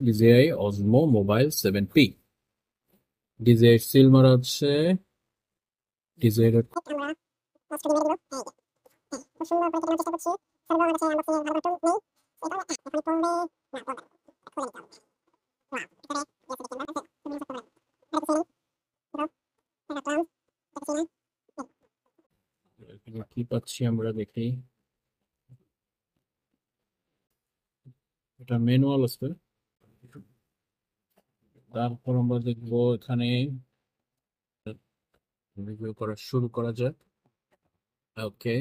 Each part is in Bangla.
DJI Osmo Mobile 7P DJI seal মারা হচ্ছে DJI এর এখানে কি পাচ্ছি আমরা দেখি। এটা ম্যানুয়াল আছে, তারপর আমরা দেখবো এখানে রিভিউ করা শুরু করা যাক। ওকে,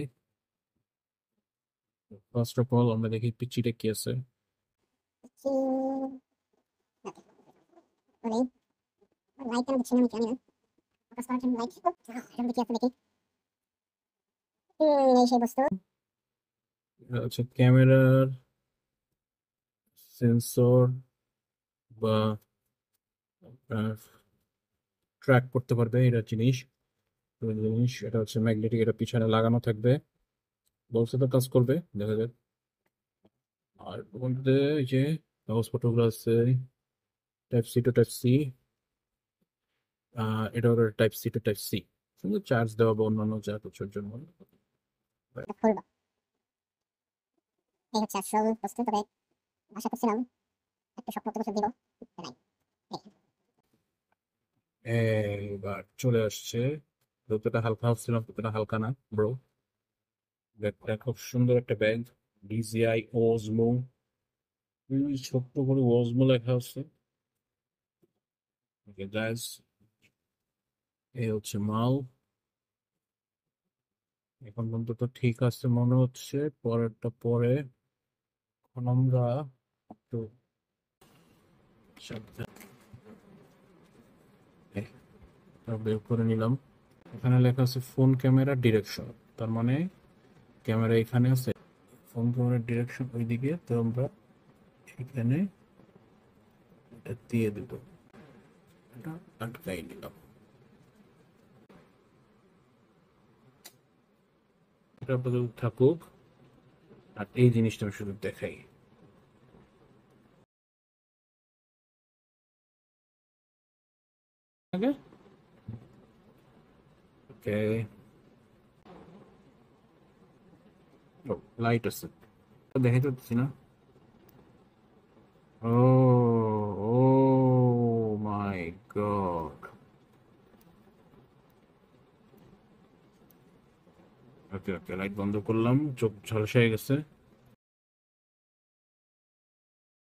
ফার্স্ট অফ অল আমরা দেখি পিচিটা কি আছে। লাইট কেন দিচ্ছি না আমি জানি না। ফোকাস করার জন্য লাইট এর মধ্যে কি আছে দেখি। এই সেই বস্তু। এটা হচ্ছে ক্যামেরার সেন্সর বা ট্র্যাক করতে পারবে এটা জিনিস এটা হচ্ছে ম্যাগনেটিক, এটা পিছনে লাগানো থাকবে, বলছে তো কাজ করবে, দেখা যাক। আর ওর মধ্যে এই যে কাগজ পত্রগুলো আছে, type C to type C, এটা হলো type C to type C, শুধু চার্জ দেওয়া বা অন্যান্য যা কিছুর জন্য। এটা খুলবো। এই হচ্ছে আসল বস্তু, তবে আশা করছিলাম একটু শক্ত কিছু দিব। নাই। এবার চলে আসছে, যতটা হালকা ভাবছিলাম ততটা হালকা না ব্রো। ব্যাগটা খুব সুন্দর একটা ব্যাগ, ডিজিআই ওজমো, ছোট্ট করে ওজমো লেখা আছে। ওকে গাইস, এই হচ্ছে মাল। এখন পর্যন্ত তো ঠিক আছে মনে হচ্ছে, পরেরটা পরে। এখন আমরা একটু বের করে নিলাম। এখানে লেখা আছে ফোন ক্যামেরা ডিরেকশন, তার মানে ক্যামেরা এখানে আছে, ফোন ক্যামেরার ডিরেকশন ওইদিকে, তো আমরা এখানে এটা দিয়ে দেবো, এটা আটকাই নিলাম। এটা আপাতত থাকুক, আর এই জিনিসটা আমি শুধু দেখাই। ওকে, লাইট আছে, দেখাই তো দিচ্ছি না। ও, ও মাই গড। ওকে ওকে, লাইট বন্ধ করলাম, চোখ ঝলসে গেছে।